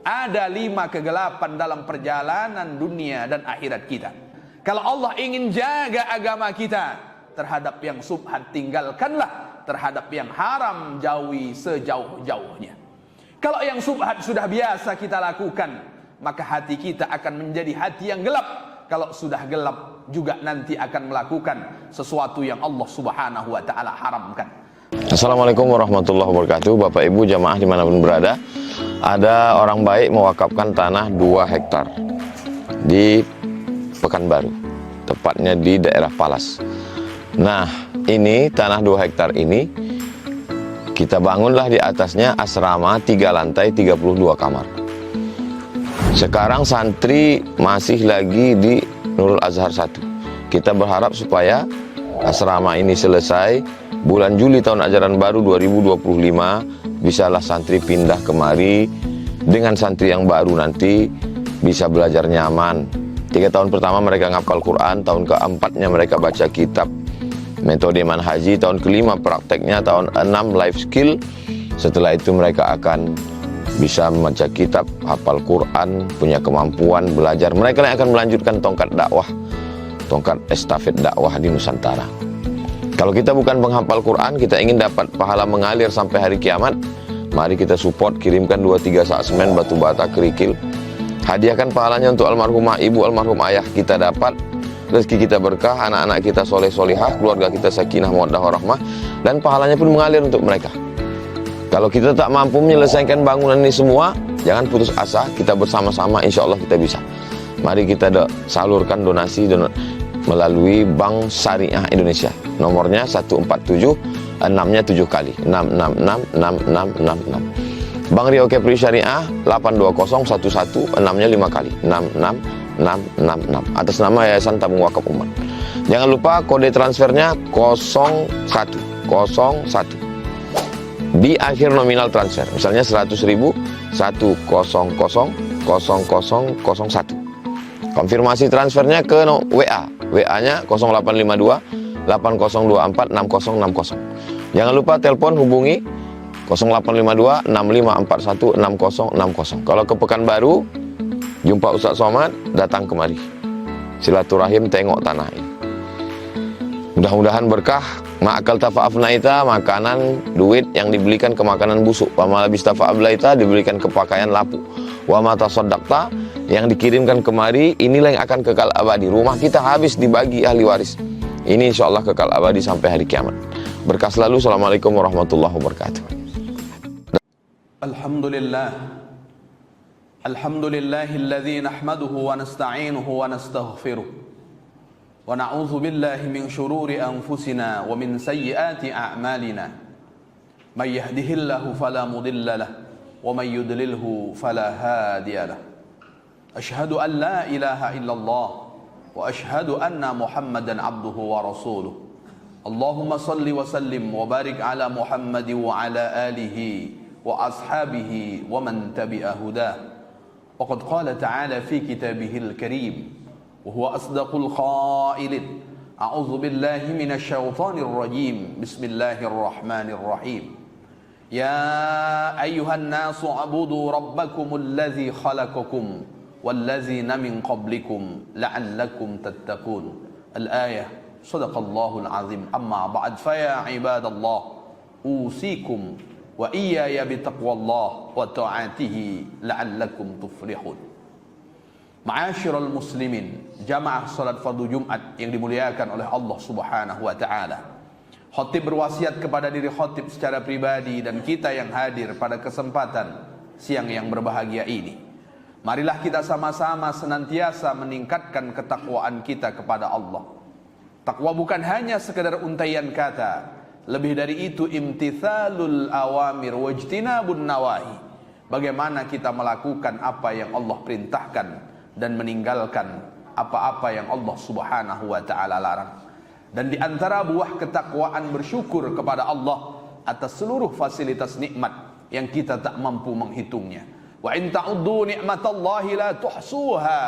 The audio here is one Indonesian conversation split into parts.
Ada 5 kegelapan dalam perjalanan dunia dan akhirat kita. Kalau Allah ingin jaga agama kita, terhadap yang subhat tinggalkanlah, terhadap yang haram jauhi sejauh-jauhnya. Kalau yang subhat sudah biasa kita lakukan, maka hati kita akan menjadi hati yang gelap. Kalau sudah gelap juga nanti akan melakukan sesuatu yang Allah Subhanahu wa ta'ala haramkan. Assalamualaikum warahmatullahi wabarakatuh. Bapak Ibu jamaah dimanapun berada, ada orang baik mewakafkan tanah 2 hektar di Pekanbaru, tepatnya di daerah Palas. Nah, ini tanah 2 hektar ini kita bangunlah di atasnya asrama 3 lantai 32 kamar. Sekarang santri masih lagi di Nurul Azhar 1. Kita berharap supaya asrama ini selesai bulan Juli tahun ajaran baru 2025, bisalah santri pindah kemari. Dengan santri yang baru nanti bisa belajar nyaman. 3 tahun pertama mereka ngapal Quran, tahun keempatnya mereka baca kitab metode manhaji, tahun kelima prakteknya, tahun 6 life skill. Setelah itu mereka akan bisa membaca kitab, hafal Quran, punya kemampuan belajar. Mereka yang akan melanjutkan tongkat dakwah, tongkat estafet dakwah di Nusantara. Kalau kita bukan penghafal Quran, kita ingin dapat pahala mengalir sampai hari kiamat, mari kita support, kirimkan 2-3 sak semen, batu bata, kerikil. Hadiahkan pahalanya untuk almarhumah ibu, almarhum ayah kita dapat. Rezeki kita berkah, anak-anak kita soleh solihah, keluarga kita sakinah mawaddah warahmah, dan pahalanya pun mengalir untuk mereka. Kalau kita tak mampu menyelesaikan bangunan ini semua, jangan putus asa, kita bersama-sama insya Allah kita bisa. Mari kita salurkan donasi melalui Bank Syariah Indonesia. Nomornya 147, 6-nya 7 kali, 6666666. Bank Rio Kepri Syariah 82011, 6-nya 5 kali, 66666. Atas nama Yayasan Tabung Wakaf Umat. Jangan lupa kode transfernya 0101. Di akhir nominal transfer, misalnya 100.000, 1000001. Konfirmasi transfernya ke WA. WA-nya 0852 8024 6060. Jangan lupa telepon hubungi 0852 6541 6060. Kalau ke Pekanbaru, jumpa Ustaz Somad, datang kemari. Silaturahim tengok tanah ini. Mudah-mudahan berkah. Ma'akal tafa'afnaita, makanan, duit yang dibelikan ke makanan busuk. Wa malabis tafa'ablaita, dibelikan ke pakaian lapuk. Wa mata soddakta, yang dikirimkan kemari, inilah yang akan kekal abadi. Rumah kita habis dibagi ahli waris. Ini insya Allah kekal abadi sampai hari kiamat. Berkah selalu. Assalamualaikum warahmatullahi wabarakatuh. Alhamdulillah. Alhamdulillahilladzi nahmaduhu wa nasta'inuhu wa nastaghfiruh. Wa na'udzu billahi min syururi anfusina wa min sayyiati a'malina. May yahdihillahu fala mudilla lahu wa may yudlilhu fala hadiya lahu. Asyhadu an la ilaha illallah wa asyhadu anna Muhammadan abduhu wa rasuluh. Allahumma salli wa sallim wa barik ala Muhammad wa ala alihi wa ashabihi wa man tabi'a hudah. Wa qad qala ta'ala fi kitabihil karim wa huwa asdaqul qailin. A'udzu billahi minasy syaithanir rajim. Bismillahirrahmanirrahim. Ya ayyuhan nasu ubudu rabbakumul ladzi khalaqakum wallazina min qablikum la'allakum tattaqun. Al-ayah. Sadaqallahul azim. Amma ba'd, fa ya ibadallah, usikum wa iyaya bitaqwallah wa ta'atihi la'allakum tuflihun. Ma'asyiral muslimin, jamaah salat fardu Jumat yang dimuliakan oleh Allah Subhanahu wa taala. Khatib berwasiat kepada diri khatib secara pribadi dan kita yang hadir pada kesempatan siang yang berbahagia ini. Marilah kita sama-sama senantiasa meningkatkan ketakwaan kita kepada Allah. Takwa bukan hanya sekedar untaian kata, lebih dari itu imtithalul awamir wajtinabun nawahi. Bagaimana kita melakukan apa yang Allah perintahkan dan meninggalkan apa-apa yang Allah Subhanahu wa ta'ala larang. Dan di antara buah ketakwaan bersyukur kepada Allah atas seluruh fasilitas nikmat yang kita tak mampu menghitungnya. Wa in ta'uddu ni'matallahi la tuhsuha.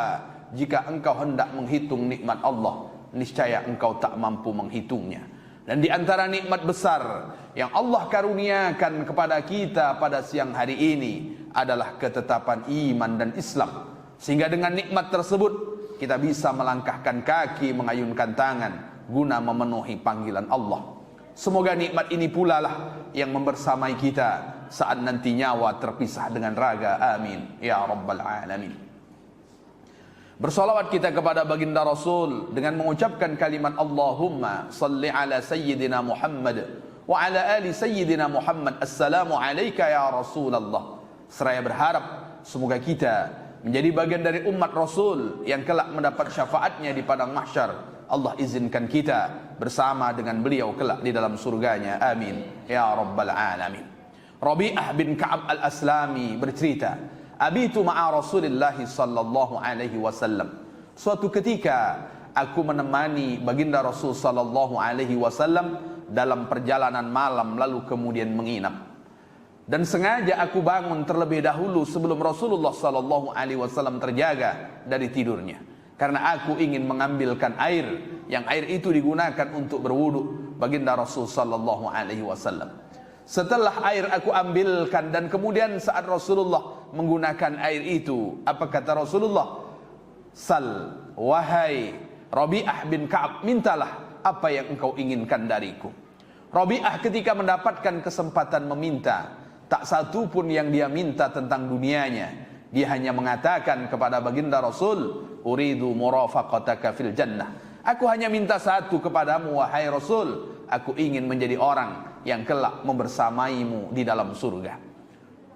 Jika engkau hendak menghitung nikmat Allah, niscaya engkau tak mampu menghitungnya. Dan di antara nikmat besar yang Allah karuniakan kepada kita pada siang hari ini adalah ketetapan iman dan Islam. Sehingga dengan nikmat tersebut kita bisa melangkahkan kaki, mengayunkan tangan guna memenuhi panggilan Allah. Semoga nikmat ini pula lah yang membersamai kita saat nanti nyawa terpisah dengan raga. Amin ya rabbal alamin. Bersolawat kita kepada baginda Rasul dengan mengucapkan kalimat Allahumma salli ala Sayyidina Muhammad wa ala ali Sayyidina Muhammad. Assalamu alayka ya Rasulullah. Seraya berharap semoga kita menjadi bagian dari umat Rasul yang kelak mendapat syafaatnya di padang mahsyar. Allah izinkan kita bersama dengan beliau kelak di dalam surganya. Amin ya rabbal alamin. Rabi'ah bin Ka'ab al-Aslami bercerita, abitu ma'a Rasulillah sallallahu alaihi wasallam. Suatu ketika aku menemani baginda Rasul sallallahu alaihi wasallam dalam perjalanan malam lalu kemudian menginap. Dan sengaja aku bangun terlebih dahulu sebelum Rasulullah sallallahu alaihi wasallam terjaga dari tidurnya, karena aku ingin mengambilkan air yang air itu digunakan untuk berwudu baginda Rasul sallallahu alaihi wasallam. Setelah air aku ambilkan dan kemudian saat Rasulullah menggunakan air itu, apa kata Rasulullah? Sal, wahai Rabi'ah bin Ka'ab, mintalah apa yang engkau inginkan dariku. Rabi'ah ketika mendapatkan kesempatan meminta, tak satu pun yang dia minta tentang dunianya. Dia hanya mengatakan kepada baginda Rasul, uridu murafaqataka fil jannah. Aku hanya minta satu kepadamu wahai Rasul, aku ingin menjadi orang yang kelak membersamaimu di dalam surga.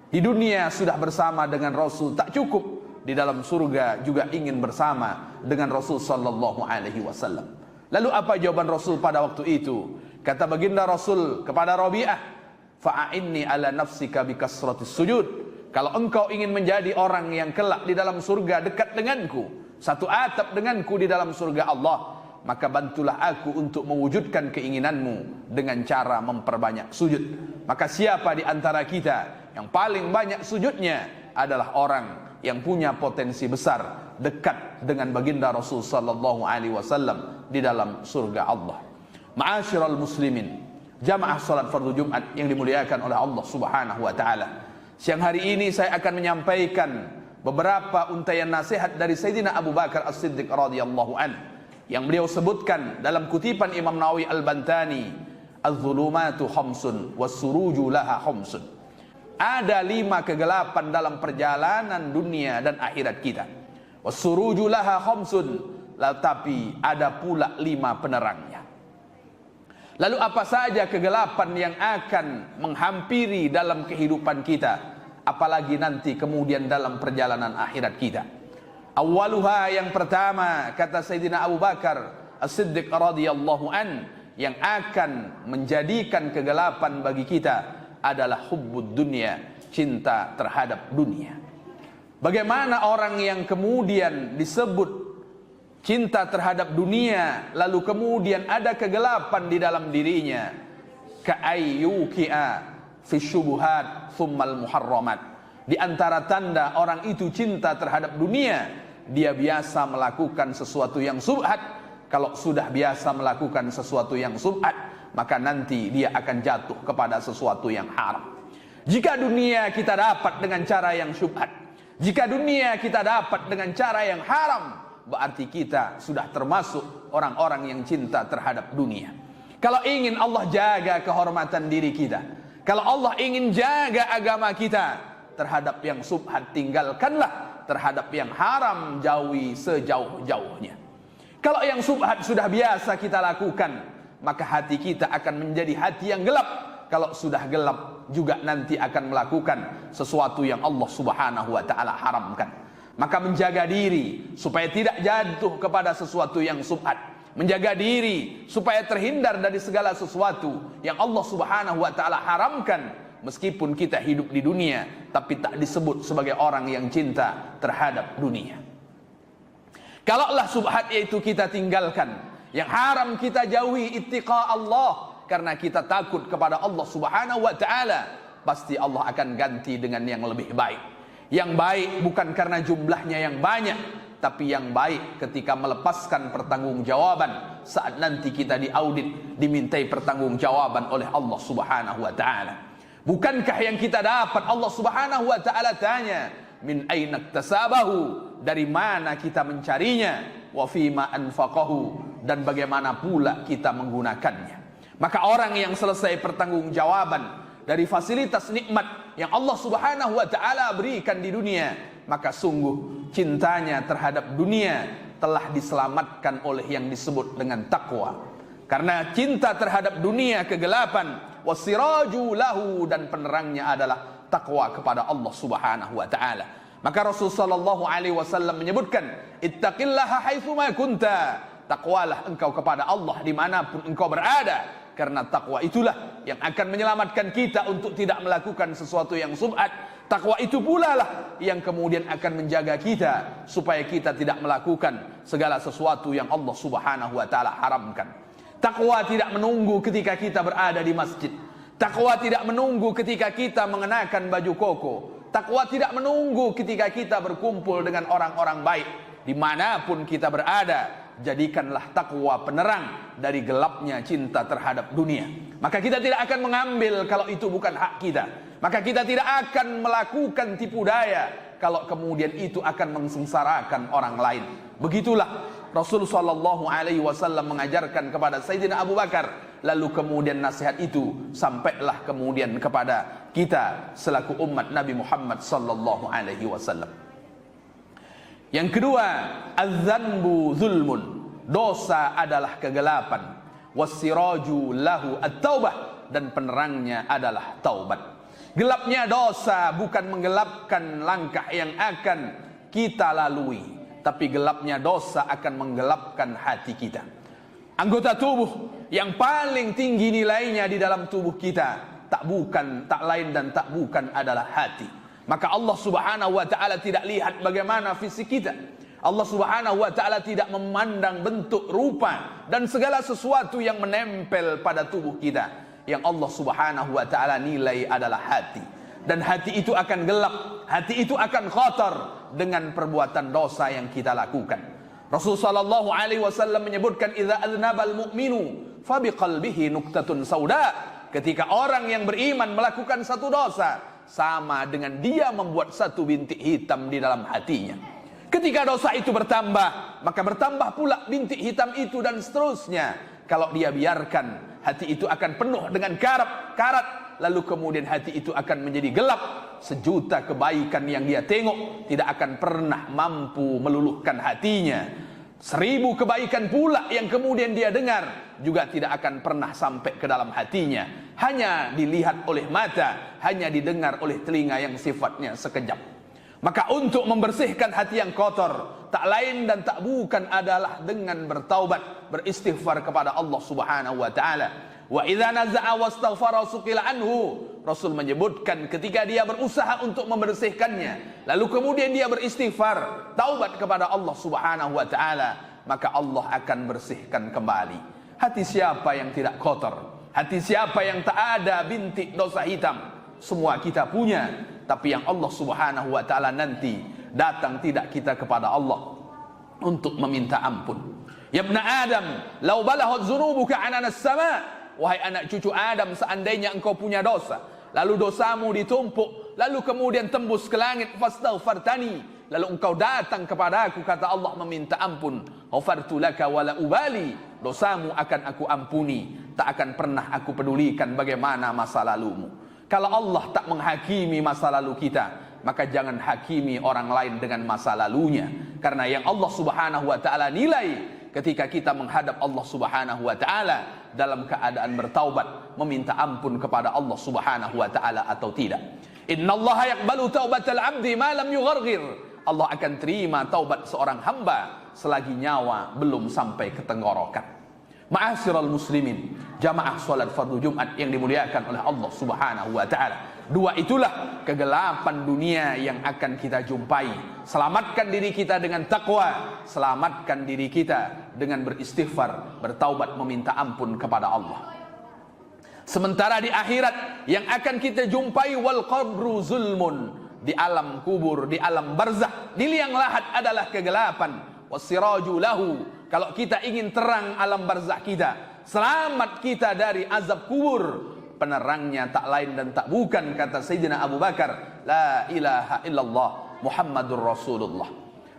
Di dunia sudah bersama dengan Rasul tak cukup, di dalam surga juga ingin bersama dengan Rasul sallallahu alaihi wasallam. Lalu apa jawaban Rasul pada waktu itu? Kata baginda Rasul kepada Rabi'ah, fa'inni ala nafsika bikasratis sujud. Kalau engkau ingin menjadi orang yang kelak di dalam surga dekat denganku, satu atap denganku di dalam surga Allah, maka bantulah aku untuk mewujudkan keinginanmu dengan cara memperbanyak sujud. Maka siapa di antara kita yang paling banyak sujudnya adalah orang yang punya potensi besar dekat dengan baginda Rasul sallallahu alaihi wasallam di dalam surga Allah. Ma'asyiral muslimin, jamaah salat fardu Jumat yang dimuliakan oleh Allah Subhanahu wa taala. Siang hari ini saya akan menyampaikan beberapa untaian nasihat dari Sayyidina Abu Bakar As-Siddiq radhiyallahu anhu yang beliau sebutkan dalam kutipan Imam Nawawi Al-Bantani, az-zulumatu khamsun was-suruju laha khamsun. Ada 5 kegelapan dalam perjalanan dunia dan akhirat kita. Was-suruju laha khamsun, tetapi ada pula 5 penerangnya. Lalu apa saja kegelapan yang akan menghampiri dalam kehidupan kita, apalagi nanti kemudian dalam perjalanan akhirat kita? Awaluha, yang pertama, kata Sayyidina Abu Bakar As-Siddiq radhiyallahu an, yang akan menjadikan kegelapan bagi kita adalah hubbud dunya, cinta terhadap dunia. Bagaimana orang yang kemudian disebut cinta terhadap dunia, lalu kemudian ada kegelapan di dalam dirinya, ka'ayyuki'a fi syubuhat thummal muharramat. Di antara tanda orang itu cinta terhadap dunia, dia biasa melakukan sesuatu yang subhat. Kalau sudah biasa melakukan sesuatu yang subhat, maka nanti dia akan jatuh kepada sesuatu yang haram. Jika dunia kita dapat dengan cara yang subhat, jika dunia kita dapat dengan cara yang haram, berarti kita sudah termasuk orang-orang yang cinta terhadap dunia. Kalau ingin Allah jaga kehormatan diri kita, kalau Allah ingin jaga agama kita, terhadap yang subhat tinggalkanlah, terhadap yang haram jauhi sejauh-jauhnya. Kalau yang subhat sudah biasa kita lakukan, maka hati kita akan menjadi hati yang gelap. Kalau sudah gelap juga nanti akan melakukan sesuatu yang Allah Subhanahu wa taala haramkan. Maka menjaga diri supaya tidak jatuh kepada sesuatu yang subhat, menjaga diri supaya terhindar dari segala sesuatu yang Allah Subhanahu wa taala haramkan. Meskipun kita hidup di dunia, tapi tak disebut sebagai orang yang cinta terhadap dunia. Kalaulah subhat itu kita tinggalkan, yang haram kita jauhi, ittiqa Allah, karena kita takut kepada Allah Subhanahu wa taala, pasti Allah akan ganti dengan yang lebih baik. Yang baik bukan karena jumlahnya yang banyak, tapi yang baik ketika melepaskan pertanggungjawaban saat nanti kita diaudit, dimintai pertanggungjawaban oleh Allah Subhanahu wa taala. Bukankah yang kita dapat Allah Subhanahu wa taala tanya, min aina iktasabahu, dari mana kita mencarinya, wa fima anfaqahu, dan bagaimana pula kita menggunakannya. Maka orang yang selesai pertanggungjawaban dari fasilitas nikmat yang Allah Subhanahu wa taala berikan di dunia, maka sungguh cintanya terhadap dunia telah diselamatkan oleh yang disebut dengan takwa. Karena cinta terhadap dunia kegelapan, wasiraju lahu, dan penerangnya adalah takwa kepada Allah Subhanahu wa taala. Maka Rasul sallallahu alaihi wasallam menyebutkan, ittaqillaha haitsu ma kunta, takwalah engkau kepada Allah dimanapun engkau berada, karena takwa itulah yang akan menyelamatkan kita untuk tidak melakukan sesuatu yang subhat. Takwa itu pula lah yang kemudian akan menjaga kita supaya kita tidak melakukan segala sesuatu yang Allah Subhanahu wa taala haramkan. Takwa tidak menunggu ketika kita berada di masjid. Takwa tidak menunggu ketika kita mengenakan baju koko. Takwa tidak menunggu ketika kita berkumpul dengan orang-orang baik. Dimanapun kita berada, jadikanlah takwa penerang dari gelapnya cinta terhadap dunia. Maka kita tidak akan mengambil kalau itu bukan hak kita. Maka kita tidak akan melakukan tipu daya kalau kemudian itu akan mengsengsarakan orang lain. Begitulah Rasul sallallahu alaihi wasallam mengajarkan kepada Sayyidina Abu Bakar. Lalu kemudian nasihat itu sampailah kemudian kepada kita selaku umat Nabi Muhammad sallallahu alaihi wasallam. Yang kedua, az-zanbu zulmun, dosa adalah kegelapan. Was-siraju lahu at-taubah, dan penerangnya adalah taubat. Gelapnya dosa bukan menggelapkan langkah yang akan kita lalui, tapi gelapnya dosa akan menggelapkan hati kita. Anggota tubuh yang paling tinggi nilainya di dalam tubuh kita tak lain dan tak bukan adalah hati. Maka Allah Subhanahu wa taala tidak lihat bagaimana fisik kita. Allah Subhanahu wa taala tidak memandang bentuk, rupa, dan segala sesuatu yang menempel pada tubuh kita. Yang Allah Subhanahu wa taala nilai adalah hati. Dan hati itu akan gelap, hati itu akan kotor dengan perbuatan dosa yang kita lakukan. Rasulullah sallallahu alaihi wasallam menyebutkan, idza aznabal mu'minu fa biqalbihi nuqtatun sauda. Ketika orang yang beriman melakukan satu dosa, sama dengan dia membuat satu bintik hitam di dalam hatinya. Ketika dosa itu bertambah, maka bertambah pula bintik hitam itu, dan seterusnya. Kalau dia biarkan, hati itu akan penuh dengan karat, lalu kemudian hati itu akan menjadi gelap. Sejuta kebaikan yang dia tengok tidak akan pernah mampu meluluhkan hatinya. 1000 kebaikan pula yang kemudian dia dengar juga tidak akan pernah sampai ke dalam hatinya. Hanya dilihat oleh mata, hanya didengar oleh telinga yang sifatnya sekejap. Maka untuk membersihkan hati yang kotor, tak lain dan tak bukan adalah dengan bertaubat, beristighfar kepada Allah Subhanahu wa taala. Wa idza naza'a wastaghfara suqila anhu. Rasul menyebutkan ketika dia berusaha untuk membersihkannya, lalu kemudian dia beristighfar, taubat kepada Allah Subhanahu wa taala, maka Allah akan bersihkan kembali. Hati siapa yang tidak kotor? Hati siapa yang tak ada bintik dosa hitam? Semua kita punya, tapi yang Allah Subhanahu wa taala nanti datang tidak kita kepada Allah untuk meminta ampun. Ya ibn Adam, law balaghat dzunubuka ananas sama. Wahai anak cucu Adam, seandainya engkau punya dosa, lalu dosamu ditumpuk, lalu kemudian tembus ke langit, fastaghfartani, lalu engkau datang kepada aku, kata Allah, meminta ampun, ghafartu laka wala ubali, dosamu akan aku ampuni, tak akan pernah aku pedulikan bagaimana masa lalumu. Kalau Allah tak menghakimi masa lalu kita, maka jangan hakimi orang lain dengan masa lalunya. Karena yang Allah Subhanahu wa taala nilai ketika kita menghadap Allah Subhanahu wa taala dalam keadaan bertaubat, meminta ampun kepada Allah Subhanahu wa taala atau tidak. Innallaha yaqbalu taubatal 'abdi ma lam yugharghir. Allah akan terima taubat seorang hamba selagi nyawa belum sampai ke tenggorokan. Ma'asyiral muslimin, jamaah salat fardu Jumat yang dimuliakan oleh Allah Subhanahu wa taala. Dua itulah kegelapan dunia yang akan kita jumpai. Selamatkan diri kita dengan takwa, selamatkan diri kita dengan beristighfar, bertaubat, meminta ampun kepada Allah. Sementara di akhirat yang akan kita jumpai, wal qabru zulmun, di alam kubur, di alam barzakh, di liang lahat adalah kegelapan. Wasiraju lahu, kalau kita ingin terang alam barzakh kita, selamat kita dari azab kubur, penerangnya tak lain dan tak bukan, kata Sayyidina Abu Bakar, la ilaha illallah Muhammadur Rasulullah.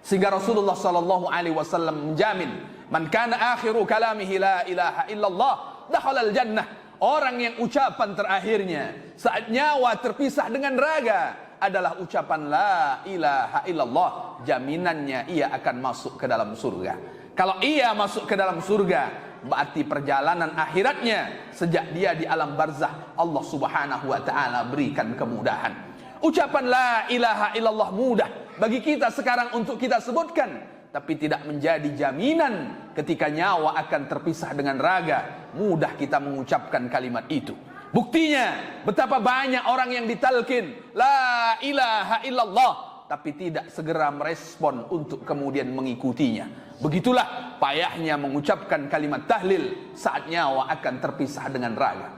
Sehingga Rasulullah sallallahu alaihi wasallam menjamin, man kana akhiru kalamihi la ilaha illallah dakhalal jannah. Orang yang ucapan terakhirnya saat nyawa terpisah dengan raga adalah ucapan la ilaha illallah, jaminannya ia akan masuk ke dalam surga. Kalau ia masuk ke dalam surga, berarti perjalanan akhiratnya sejak dia di alam barzah, Allah subhanahu wa ta'ala berikan kemudahan. Ucapan la ilaha illallah mudah bagi kita sekarang untuk kita sebutkan, tapi tidak menjadi jaminan ketika nyawa akan terpisah dengan raga mudah kita mengucapkan kalimat itu. Buktinya betapa banyak orang yang ditalkin la ilaha illallah tapi tidak segera merespon untuk kemudian mengikutinya. Begitulah payahnya mengucapkan kalimat tahlil saat nyawa akan terpisah dengan raga.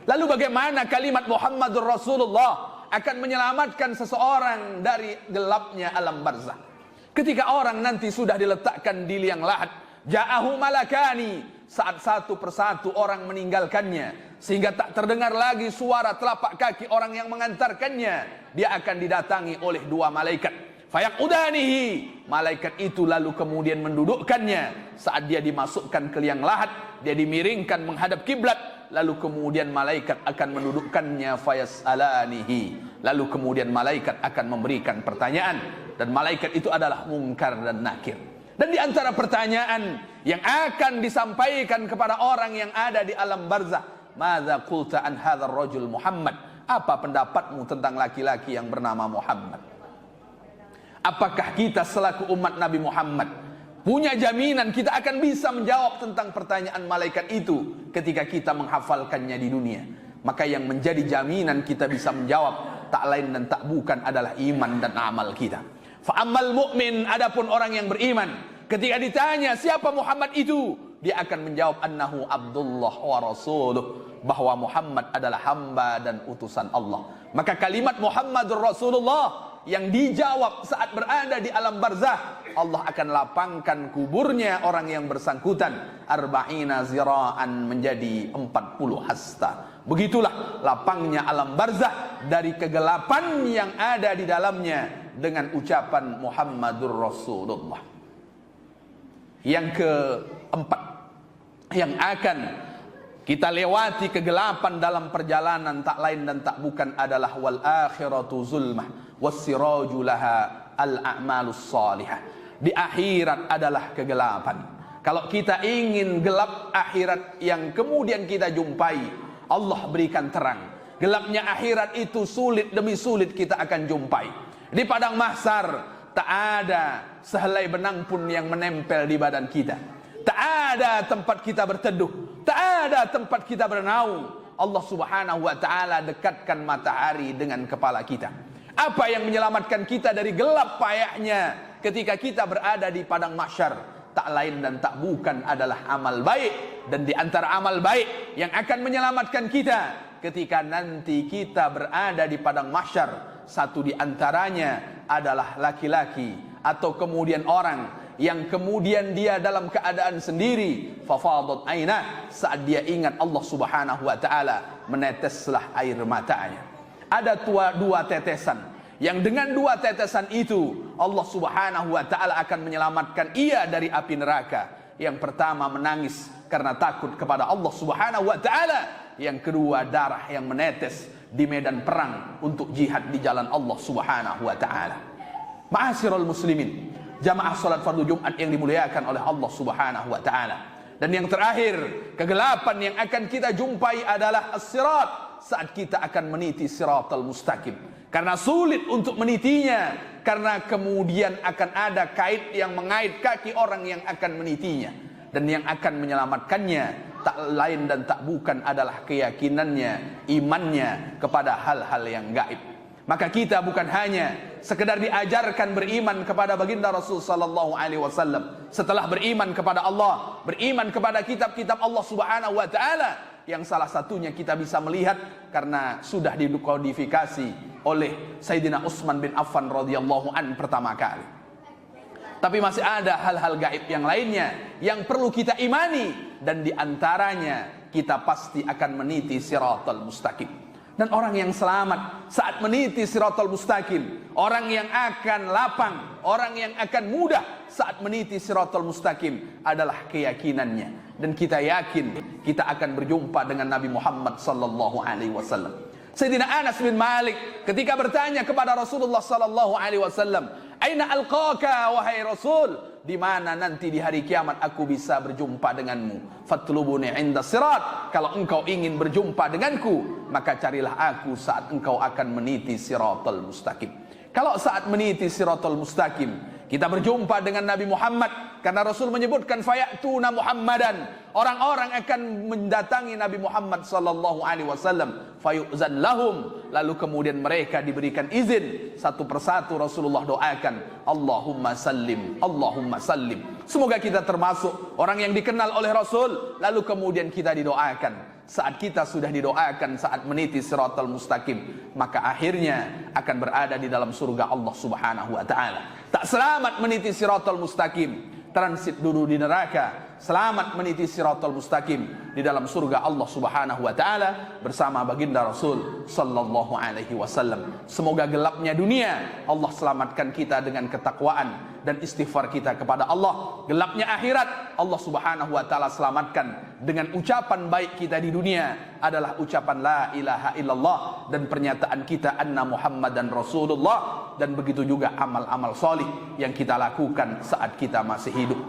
Lalu bagaimana kalimat Muhammadur Rasulullah akan menyelamatkan seseorang dari gelapnya alam barzah? Ketika orang nanti sudah diletakkan di liang lahat, ja'ahu malakani, saat satu persatu orang meninggalkannya, sehingga tak terdengar lagi suara telapak kaki orang yang mengantarkannya, dia akan didatangi oleh dua malaikat. Fayaqudanihi, malaikat itu lalu kemudian mendudukkannya. Saat dia dimasukkan ke liang lahat, dia dimiringkan menghadap kiblat, lalu kemudian malaikat akan mendudukkannya. Fayasalanihi, lalu kemudian malaikat akan memberikan pertanyaan, dan malaikat itu adalah Munkar dan Nakir. Dan di antara pertanyaan yang akan disampaikan kepada orang yang ada di alam barzah, madza qulta an hadzal rajul Muhammad? Apa pendapatmu tentang laki-laki yang bernama Muhammad? Apakah kita selaku umat Nabi Muhammad punya jaminan kita akan bisa menjawab tentang pertanyaan malaikat itu ketika kita menghafalkannya di dunia? Maka yang menjadi jaminan kita bisa menjawab tak lain dan tak bukan adalah iman dan amal kita. Fa'ammal mu'min, adapun orang yang beriman, ketika ditanya siapa Muhammad itu, dia akan menjawab annahu Abdullah wa rasuluh, bahwa Muhammad adalah hamba dan utusan Allah. Maka kalimat Muhammadur Rasulullah yang dijawab saat berada di alam barzah, Allah akan lapangkan kuburnya orang yang bersangkutan arba'ina zira'an menjadi 40 hasta. Begitulah lapangnya alam barzah dari kegelapan yang ada di dalamnya dengan ucapan Muhammadur Rasulullah. Yang keempat yang akan kita lewati kegelapan dalam perjalanan tak lain dan tak bukan adalah wal akhiratu zulmah wassiraju laha al a'malus salihah. Di akhirat adalah kegelapan. Kalau kita ingin gelap akhirat yang kemudian kita jumpai, Allah berikan terang. Gelapnya akhirat itu sulit demi sulit kita akan jumpai. Di padang mahsyar tak ada sehelai benang pun yang menempel di badan kita. Tak ada tempat kita berteduh, tak ada tempat kita bernaung. Allah subhanahu wa ta'ala dekatkan matahari dengan kepala kita. Apa yang menyelamatkan kita dari gelap payahnya ketika kita berada di padang mahsyar? Tak lain dan tak bukan adalah amal baik. Dan di antara amal baik yang akan menyelamatkan kita ketika nanti kita berada di padang mahsyar, satu di antaranya adalah laki-laki atau kemudian orang yang kemudian dia dalam keadaan sendiri, fafadat ainah, saat dia ingat Allah subhanahu wa ta'ala, meneteslah air matanya. Ada dua tetesan yang dengan dua tetesan itu Allah subhanahu wa ta'ala akan menyelamatkan ia dari api neraka. Yang pertama menangis karena takut kepada Allah subhanahu wa ta'ala. Yang kedua darah yang menetes di medan perang untuk jihad di jalan Allah subhanahu wa ta'ala. Ma'asyiral muslimin, jamaah salat fardu Jumat yang dimuliakan oleh Allah subhanahu wa ta'ala. Dan yang terakhir, kegelapan yang akan kita jumpai adalah as-sirat, saat kita akan meniti siratal mustaqim. Karena sulit untuk menitinya, karena kemudian akan ada kait yang mengait kaki orang yang akan menitinya. Dan yang akan menyelamatkannya tak lain dan tak bukan adalah keyakinannya, imannya kepada hal-hal yang gaib. Maka kita bukan hanya sekedar diajarkan beriman kepada baginda Rasul sallallahu alaihi wasallam, setelah beriman kepada Allah, beriman kepada kitab-kitab Allah subhanahu wa ta'ala, yang salah satunya kita bisa melihat karena sudah dikodifikasi oleh Sayyidina Utsman bin Affan radhiyallahu an pertama kali. Tapi masih ada hal-hal gaib yang lainnya yang perlu kita imani, dan diantaranya kita pasti akan meniti siratal mustaqim. Dan orang yang selamat saat meniti siratal mustaqim, orang yang akan lapang, orang yang akan mudah saat meniti siratal mustaqim adalah keyakinannya. Dan kita yakin kita akan berjumpa dengan Nabi Muhammad sallallahu alaihi wasallam. Sayyidina Anas bin Malik ketika bertanya kepada Rasulullah sallallahu alaihi wasallam, "Aina alqaka wahai Rasul? Di mana nanti di hari kiamat aku bisa berjumpa denganmu?" "Fatlubuni 'inda sirat." Kalau engkau ingin berjumpa denganku, maka carilah aku saat engkau akan meniti siratal mustaqim. Kalau saat meniti siratal mustaqim kita berjumpa dengan Nabi Muhammad, karena Rasul menyebutkan fayatuna Muhammadan, orang-orang akan mendatangi Nabi Muhammad sallallahu alaihi wasallam, fayuzan lahum, lalu kemudian mereka diberikan izin satu persatu. Rasulullah doakan, Allahumma sallim, Allahumma sallim. Semoga kita termasuk orang yang dikenal oleh Rasul, lalu kemudian kita didoakan. Saat kita sudah didoakan saat meniti siratal mustaqim, maka akhirnya akan berada di dalam surga Allah Subhanahu wa taala. Tak selamat meniti siratal mustaqim, transit dulu di neraka. Selamat meniti siratal mustaqim di dalam surga Allah Subhanahu wa taala bersama baginda Rasul sallallahu alaihi wasallam. Semoga gelapnya dunia Allah selamatkan kita dengan ketakwaan dan istighfar kita kepada Allah. Gelapnya akhirat Allah Subhanahu wa taala selamatkan dengan ucapan baik kita di dunia adalah ucapan la ilaha illallah dan pernyataan kita anna Muhammadan Rasulullah, dan begitu juga amal-amal solih yang kita lakukan saat kita masih hidup.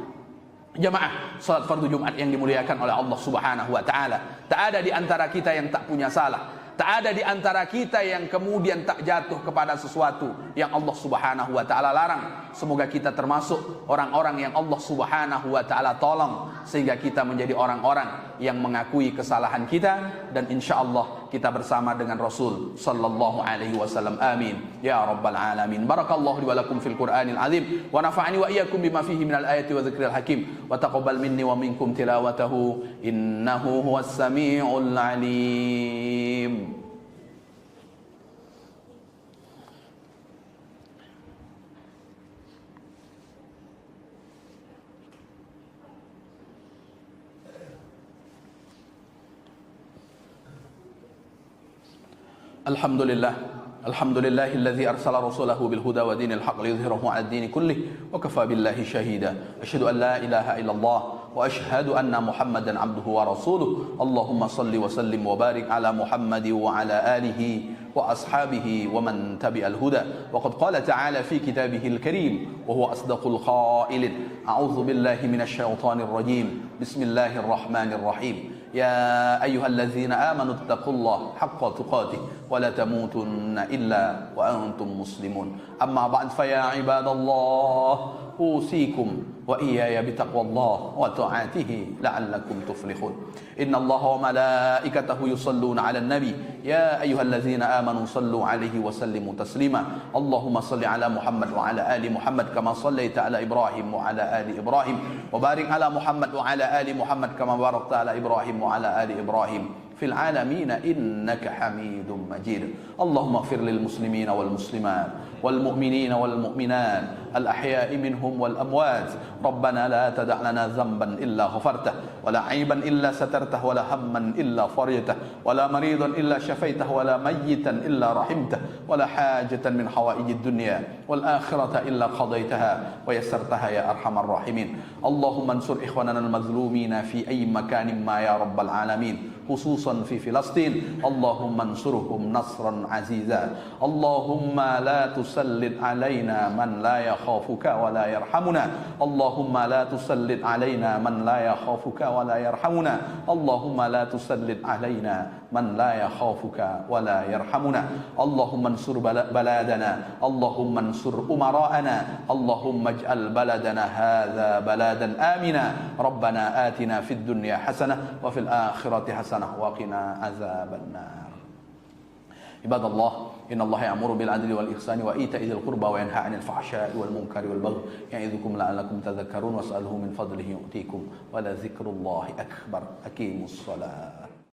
Jamaah salat fardu Jumat yang dimuliakan oleh Allah Subhanahu wa taala, tak ada di antara kita yang tak punya salah. Tak ada di antara kita yang kemudian tak jatuh kepada sesuatu yang Allah Subhanahu wa taala larang. Semoga kita termasuk orang-orang yang Allah Subhanahu wa taala tolong, sehingga kita menjadi orang-orang yang mengakui kesalahan kita, dan insyaallah kita bersama dengan Rasul sallallahu alaihi wasallam. Amin ya rabbal alamin. Barakallahu li wa lakum fil Qur'anil azim wa nafa'ani wa iyyakum bima fihi minal ayati wa dzikril hakim wa taqabbal minni wa minkum tilawatahu innahu huwas samiul alim. Alhamdulillahilladzi arsala rasulahu bil huda wa dinil haqq liyudhhirahu 'ala ad-din kullih wa kafa billahi shahida. Asyhadu an la ilaha illallah wa asyhadu anna Muhammadan 'abduhu wa rasuluh. Allahumma shalli wa sallim wa barik 'ala Muhammadi wa 'ala alihi wa ashabihi wa man tabi'al huda. Wa qad qala ta'ala fi kitabihil karim wa huwa asdaqul qailin. A'udzu billahi minasy syaithanir rajim. Bismillahirrahmanirrahim. يا أيها الذين آمنوا اتقوا الله حق تقاته ولا تموتن إلا وأنتم مسلمون. أما بعد فيا عباد الله أوصيكم وإياي بتقوى الله وطاعته لعلكم تفلحون. إن الله وملائكته يصلون على النبي يا أيها الذين آمنوا صلوا عليه وسلموا تسليما. اللهم صل على محمد وعلى آل محمد كما صليت على إبراهيم وعلى آل إبراهيم وبارك على محمد وعلى آل محمد كما باركت على إبراهيم وعلى آل إبراهيم في العالمين إنك حميد مجيد. اللهم اغفر للمسلمين والمسلمات والمؤمنين والمؤمنات الأحياء منهم والأموات. ربنا لا تدع لنا ذنبا إلا غفرته ولا عيبا إلا سترته ولا هما إلا فرجته ولا مريضا إلا شفيته ولا ميتا إلا رحمته ولا حاجة من حوائج الدنيا والآخرة إلا قضيتها ويسرتها يا أرحم الراحمين. اللهم انصر إخواننا المظلومين في أي مكان ما يا رب العالمين، خصوصا في فلسطين. اللهم انصرهم نصرا عزيزا. اللهم لا تسلط علينا من لا يخافك ولا يرحمنا. اللهم لا تسلط علينا من لا يخافك ولا يرحمنا. اللهم لا تسلط علينا من لا يخافك ولا يرحمنا. اللهم انصر بلادنا. اللهم انصر أمراءنا. اللهم اجعل بلدنا هذا بلدا آمنا. ربنا آتنا في الدنيا حسنة وفي الآخرة حسنة وقنا عذاب النار. عباد الله إن الله يأمر بالعدل والإحسان وإيتاء ذي القربى وينهى عن الفحشاء والمنكر والبغي يعظكم لعلكم تذكرون واسألوه من فضله يؤتيكم ولذكر الله أكبر. أقيموا الصلاة.